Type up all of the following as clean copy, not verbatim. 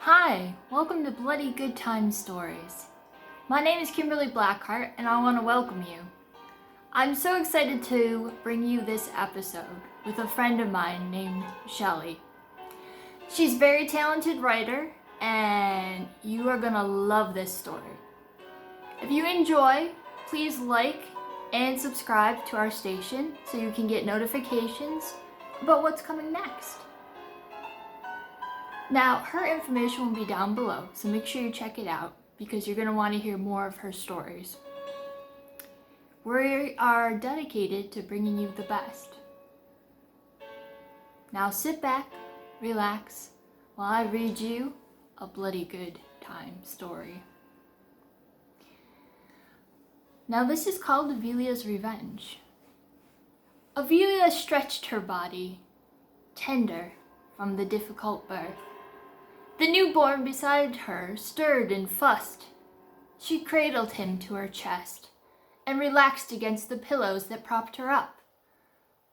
Hi, welcome to Bloody Good Time Stories. My name is Kimberly Blackheart and I want to welcome you. I'm so excited to bring you this episode with a friend of mine named Shelly. She's a very talented writer and you are going to love this story. If you enjoy, please like and subscribe to our station so you can get notifications about what's coming next. Now, her information will be down below, so make sure you check it out because you're going to want to hear more of her stories. We are dedicated to bringing you the best. Now sit back, relax, while I read you a bloody good time story. Now this is called Avelia's Revenge. Avelia stretched her body, tender from the difficult birth. The newborn beside her stirred and fussed. She cradled him to her chest and relaxed against the pillows that propped her up.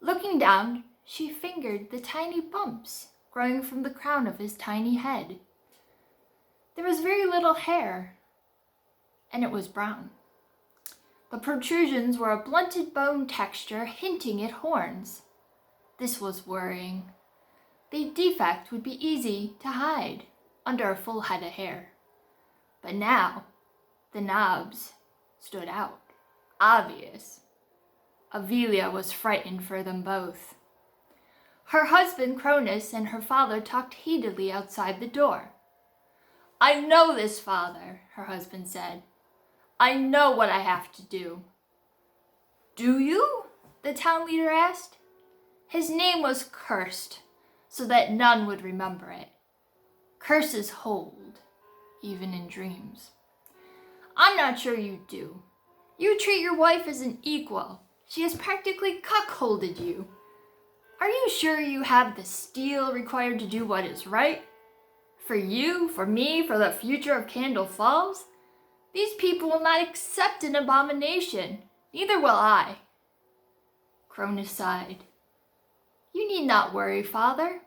Looking down, she fingered the tiny bumps growing from the crown of his tiny head. There was very little hair, and it was brown. The protrusions were a blunted bone texture hinting at horns. This was worrying. The defect would be easy to hide under a full head of hair. But now, the knobs stood out, obvious. Avelia was frightened for them both. Her husband, Cronus, and her father talked heatedly outside the door. "I know this, father," her husband said. "I know what I have to do." "Do you?" the town leader asked. His name was cursed, so that none would remember it. Curses hold, even in dreams. "I'm not sure you do. You treat your wife as an equal. She has practically cuckolded you. Are you sure you have the steel required to do what is right? For you, for me, for the future of Candle Falls? These people will not accept an abomination. Neither will I." Cronus sighed. "You need not worry, father.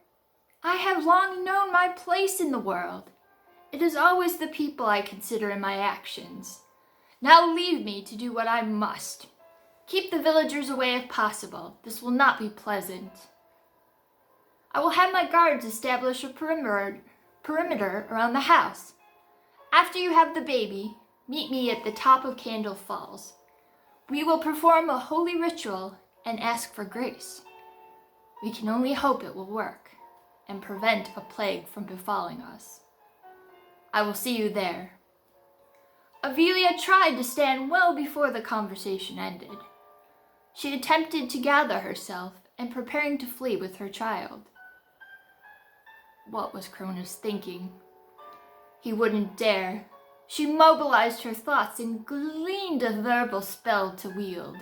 I have long known my place in the world. It is always the people I consider in my actions. Now leave me to do what I must. Keep the villagers away if possible. This will not be pleasant. I will have my guards establish a perimeter around the house. After you have the baby, meet me at the top of Candle Falls. We will perform a holy ritual and ask for grace. We can only hope it will work and prevent a plague from befalling us. I will see you there." Avelia tried to stand well before the conversation ended. She attempted to gather herself and preparing to flee with her child. What was Cronus thinking? He wouldn't dare. She mobilized her thoughts and gleaned a verbal spell to wield.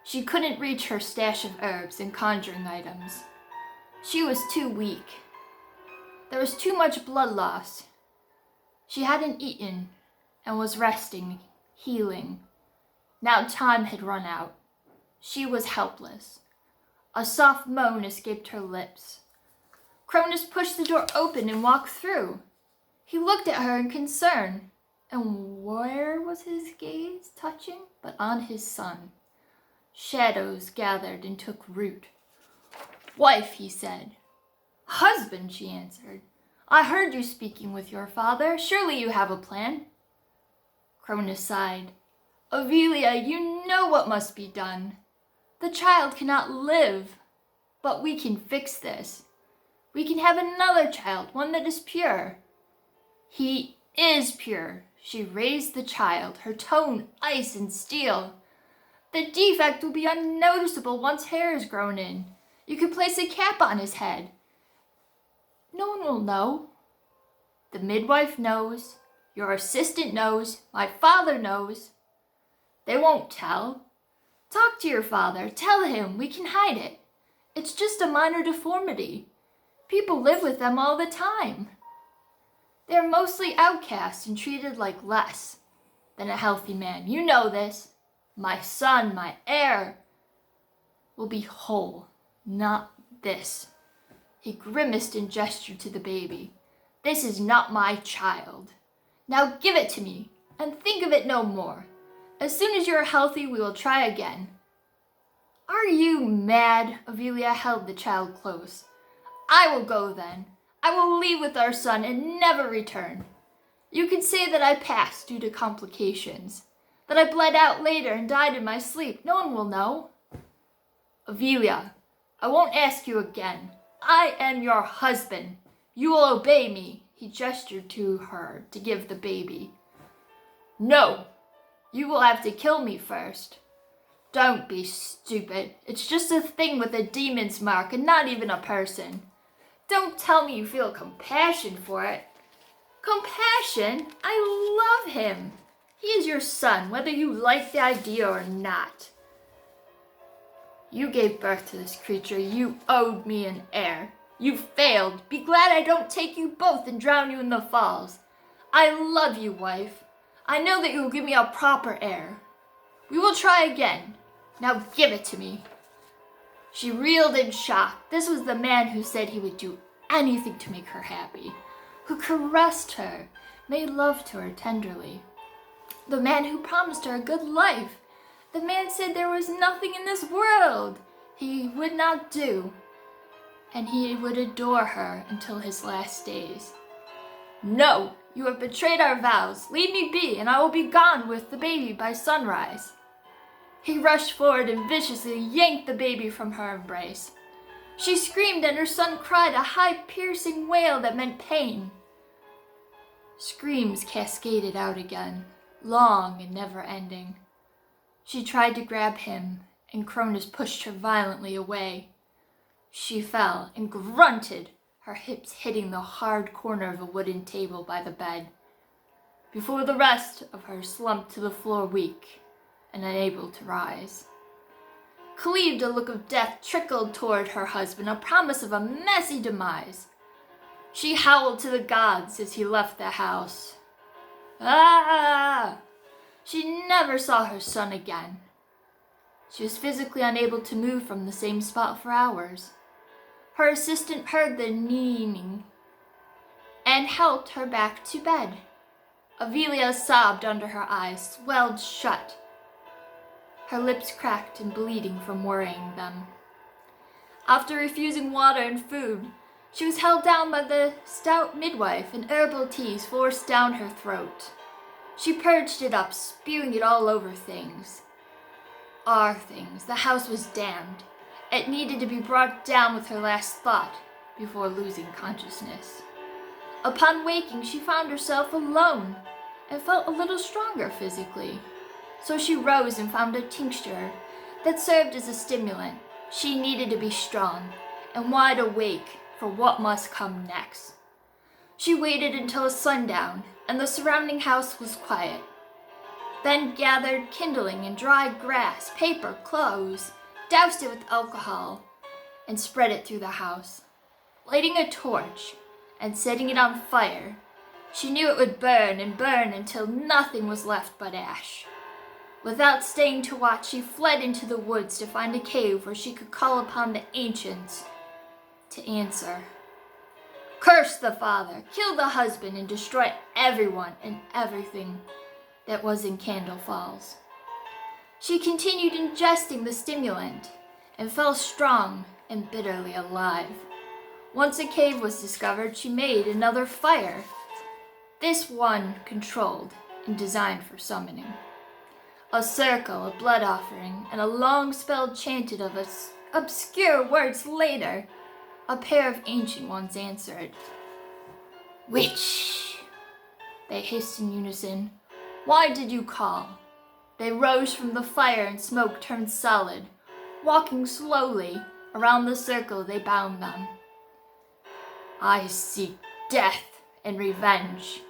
She couldn't reach her stash of herbs and conjuring items. She was too weak. There was too much blood loss. She hadn't eaten and was resting, healing. Now time had run out. She was helpless. A soft moan escaped her lips. Cronus pushed the door open and walked through. He looked at her in concern, and where was his gaze touching but on his son? Shadows gathered and took root. "Wife," he said. "Husband," she answered. "I heard you speaking with your father. Surely you have a plan." Cronus sighed. "Avelia, you know what must be done. The child cannot live, but we can fix this. We can have another child, one that is pure." "He is pure." She raised the child, her tone ice and steel. "The defect will be unnoticeable once hair is grown in. You could place a cap on his head. No one will know. The midwife knows. Your assistant knows. My father knows. They won't tell. Talk to your father. Tell him we can hide it. It's just a minor deformity. People live with them all the time. They are mostly outcasts and treated like less than a healthy man. You know this. My son, my heir, will be whole, not this." He grimaced and gestured to the baby. This is not my child. Now give it to me, and think of it no more. As soon as you are healthy, we will try again." "Are you mad?" Avelia held the child close. "I will go then. I will leave with our son and never return. You can say that I passed due to complications, that I bled out later and died in my sleep. No one will know." "Avelia, I won't ask you again. I am your husband. You will obey me." He gestured to her to give the baby. "No, you will have to kill me first." "Don't be stupid. It's just a thing with a demon's mark and not even a person. Don't tell me you feel compassion for it." "Compassion? I love him. He is your son, whether you like the idea or not. You gave birth to this creature. You owed me an heir. You failed. Be glad I don't take you both and drown you in the falls. I love you, wife. I know that you will give me a proper heir. We will try again. Now give it to me." She reeled in shock. This was the man who said he would do anything to make her happy, who caressed her, made love to her tenderly. The man who promised her a good life. The man said there was nothing in this world he would not do, and he would adore her until his last days. "No, you have betrayed our vows. Leave me be, and I will be gone with the baby by sunrise." He rushed forward and viciously yanked the baby from her embrace. She screamed, and her son cried a high, piercing wail that meant pain. Screams cascaded out again, long and never-ending. She tried to grab him, and Cronus pushed her violently away. She fell and grunted, her hips hitting the hard corner of a wooden table by the bed, before the rest of her slumped to the floor weak and unable to rise. Cleaved, a look of death trickled toward her husband, a promise of a messy demise. She howled to the gods as he left the house. Ah! She never saw her son again. She was physically unable to move from the same spot for hours. Her assistant heard the kneeling and helped her back to bed. Avelia sobbed under her eyes, swelled shut, her lips cracked and bleeding from worrying them. After refusing water and food, she was held down by the stout midwife, and herbal teas forced down her throat. She purged it up, spewing it all over things. Our things. The house was damned. It needed to be brought down with her last thought before losing consciousness. Upon waking, she found herself alone and felt a little stronger physically. So she rose and found a tincture that served as a stimulant. She needed to be strong and wide awake for what must come next. She waited until sundown and the surrounding house was quiet. Then gathered kindling and dry grass, paper, clothes, doused it with alcohol, and spread it through the house. Lighting a torch and setting it on fire, she knew it would burn and burn until nothing was left but ash. Without staying to watch, she fled into the woods to find a cave where she could call upon the ancients to answer. Curse the father, kill the husband, and destroy everyone and everything that was in Candle Falls. She continued ingesting the stimulant and felt strong and bitterly alive. Once a cave was discovered, she made another fire, this one controlled and designed for summoning. A circle, a blood offering, and a long spell chanted of obscure words later, a pair of ancient ones answered. Witch! They hissed in unison. Why did you call? They rose from the fire and smoke turned solid. Walking slowly around the circle, they bound them. I seek death and revenge.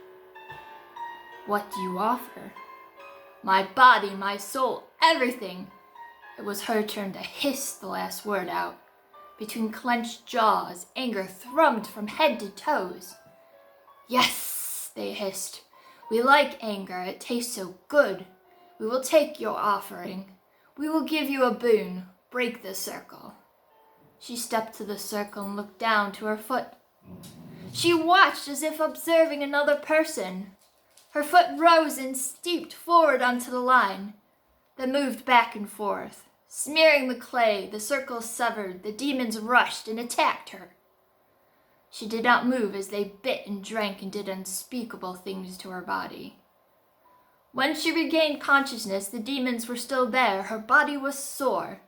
What do you offer? My body, my soul, everything. It was her turn to hiss the last word out. Between clenched jaws, anger thrummed from head to toes. Yes, they hissed. We like anger. It tastes so good. We will take your offering. We will give you a boon. Break the circle. She stepped to the circle and looked down to her foot. She watched as if observing another person. Her foot rose and stepped forward onto the line, then moved back and forth. Smearing the clay, the circle severed, the demons rushed and attacked her. She did not move as they bit and drank and did unspeakable things to her body. When she regained consciousness, the demons were still there. Her body was sore.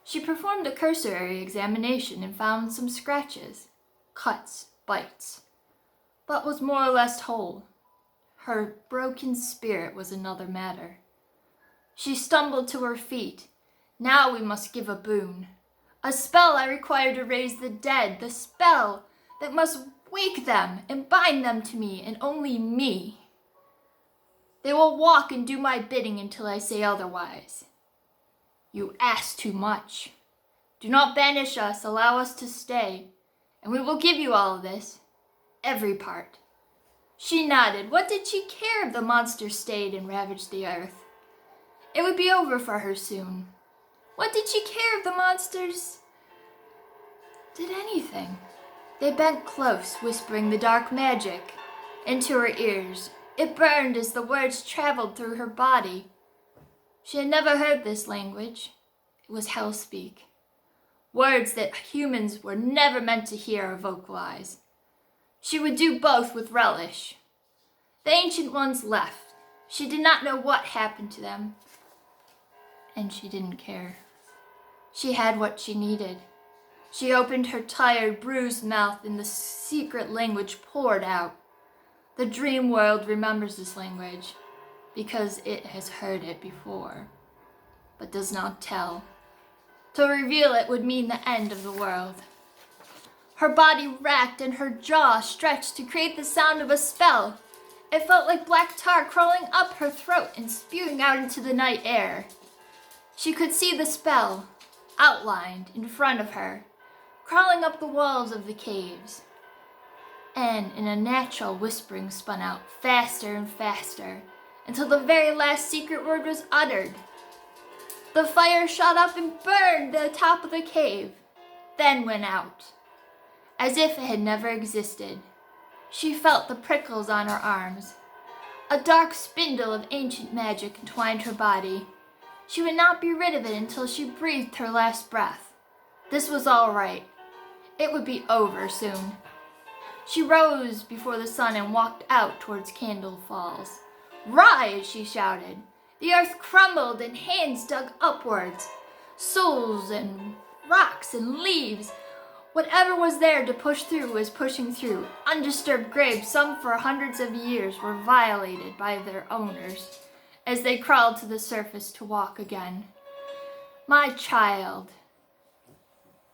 She performed a cursory examination and found some scratches, cuts, bites, but was more or less whole. Her broken spirit was another matter. She stumbled to her feet. Now we must give a boon. A spell I require to raise the dead, the spell that must wake them and bind them to me and only me. They will walk and do my bidding until I say otherwise. You ask too much. Do not banish us, allow us to stay, and we will give you all of this, every part. She nodded. What did she care if the monster stayed and ravaged the earth? It would be over for her soon. What did she care if the monsters did anything? They bent close, whispering the dark magic into her ears. It burned as the words traveled through her body. She had never heard this language. It was hell speak. Words that humans were never meant to hear or vocalize. She would do both with relish. The ancient ones left. She did not know what happened to them, and she didn't care. She had what she needed. She opened her tired, bruised mouth, and the secret language poured out. The dream world remembers this language because it has heard it before, but does not tell. To reveal it would mean the end of the world. Her body racked and her jaw stretched to create the sound of a spell. It felt like black tar crawling up her throat and spewing out into the night air. She could see the spell, outlined in front of her, crawling up the walls of the caves. And in a natural whispering spun out faster and faster until the very last secret word was uttered. The fire shot up and burned the top of the cave, then went out, as if it had never existed. She felt the prickles on her arms. A dark spindle of ancient magic entwined her body. She would not be rid of it until she breathed her last breath. This was all right. It would be over soon. She rose before the sun and walked out towards Candle Falls. "Rise!" she shouted. The earth crumbled and hands dug upwards. Souls and rocks and leaves. Whatever was there to push through was pushing through. Undisturbed graves, some for hundreds of years, were violated by their owners as they crawled to the surface to walk again. My child,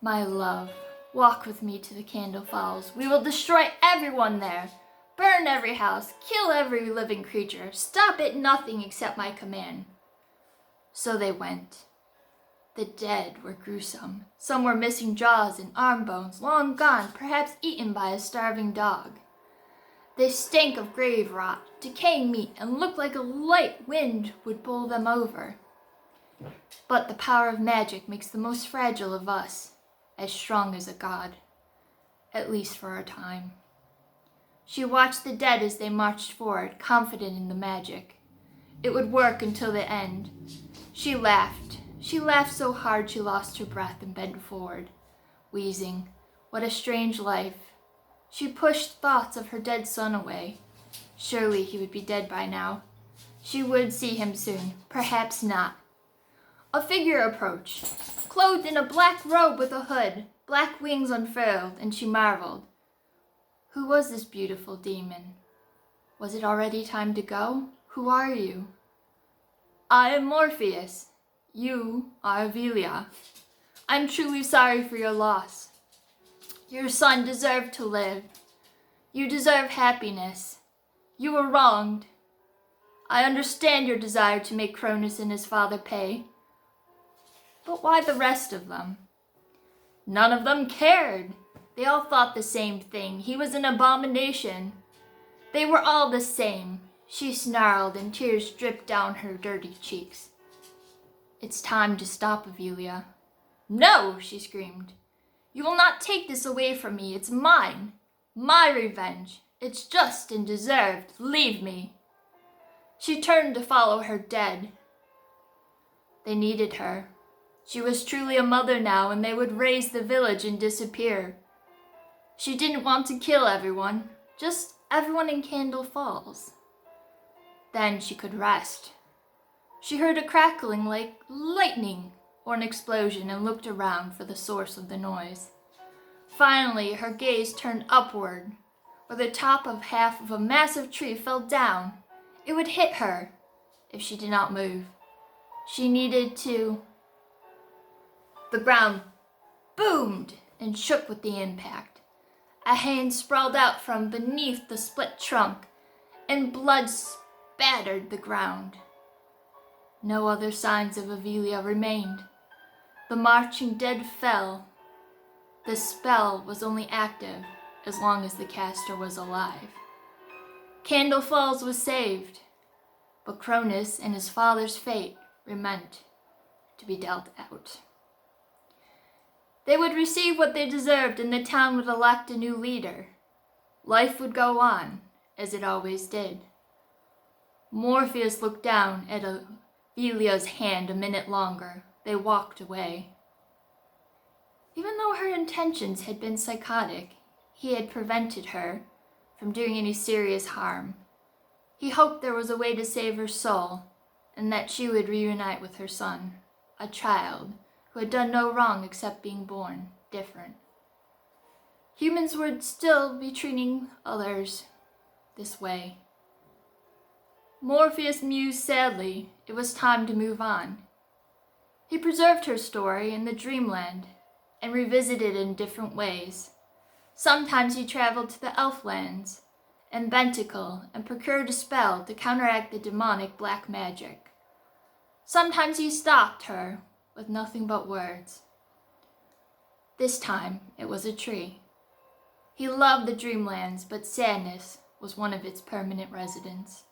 my love, walk with me to the Candle Falls. We will destroy everyone there. Burn every house, kill every living creature, stop at nothing except my command. So they went. The dead were gruesome. Some were missing jaws and arm bones, long gone, perhaps eaten by a starving dog. They stank of grave rot, decaying meat, and looked like a light wind would bowl them over. But the power of magic makes the most fragile of us as strong as a god, at least for a time. She watched the dead as they marched forward, confident in the magic. It would work until the end. She laughed. She laughed so hard she lost her breath and bent forward, wheezing. What a strange life. She pushed thoughts of her dead son away. Surely he would be dead by now. She would see him soon. Perhaps not. A figure approached, clothed in a black robe with a hood, black wings unfurled, and she marveled. Who was this beautiful demon? Was it already time to go? Who are you? I am Morpheus. You are Avelia. I'm truly sorry for your loss. Your son deserved to live. You deserve happiness. You were wronged. I understand your desire to make Cronus and his father pay. But why the rest of them? None of them cared. They all thought the same thing. He was an abomination. They were all the same. She snarled and tears dripped down her dirty cheeks. It's time to stop, Avelia. No, she screamed. You will not take this away from me. It's mine. My revenge. It's just and deserved. Leave me. She turned to follow her dead. They needed her. She was truly a mother now, and they would raise the village and disappear. She didn't want to kill everyone, just everyone in Candle Falls. Then she could rest. She heard a crackling like lightning or an explosion and looked around for the source of the noise. Finally, her gaze turned upward, where the top of half of a massive tree fell down. It would hit her if she did not move. She needed to. The ground boomed and shook with the impact. A hand sprawled out from beneath the split trunk, and blood spattered the ground. No other signs of Avelia remained. The marching dead fell. The spell was only active as long as the caster was alive. Candle Falls was saved, but Cronus and his father's fate remained to be dealt out. They would receive what they deserved, and the town would elect a new leader. Life would go on, as it always did. Morpheus looked down at Avelia's hand a minute longer. They walked away. Even though her intentions had been psychotic, he had prevented her from doing any serious harm. He hoped there was a way to save her soul, and that she would reunite with her son, a child who had done no wrong except being born different. Humans would still be treating others this way. Morpheus mused sadly. It was time to move on. He preserved her story in the dreamland and revisited it in different ways. Sometimes he traveled to the Elflands and Benticle and procured a spell to counteract the demonic black magic. Sometimes he stopped her with nothing but words. This time it was a tree. He loved the dreamlands, but sadness was one of its permanent residents.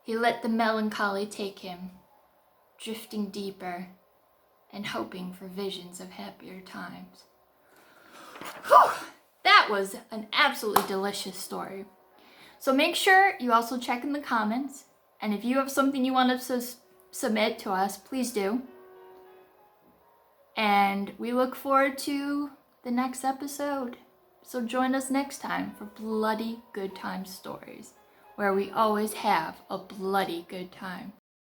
He let the melancholy take him, drifting deeper and hoping for visions of happier times. Whew! That was an absolutely delicious story. So make sure you also check in the comments, and if you have something you want to submit to us, please do. And we look forward to the next episode. So join us next time for Bloody Good Time Stories, where we always have a bloody good time.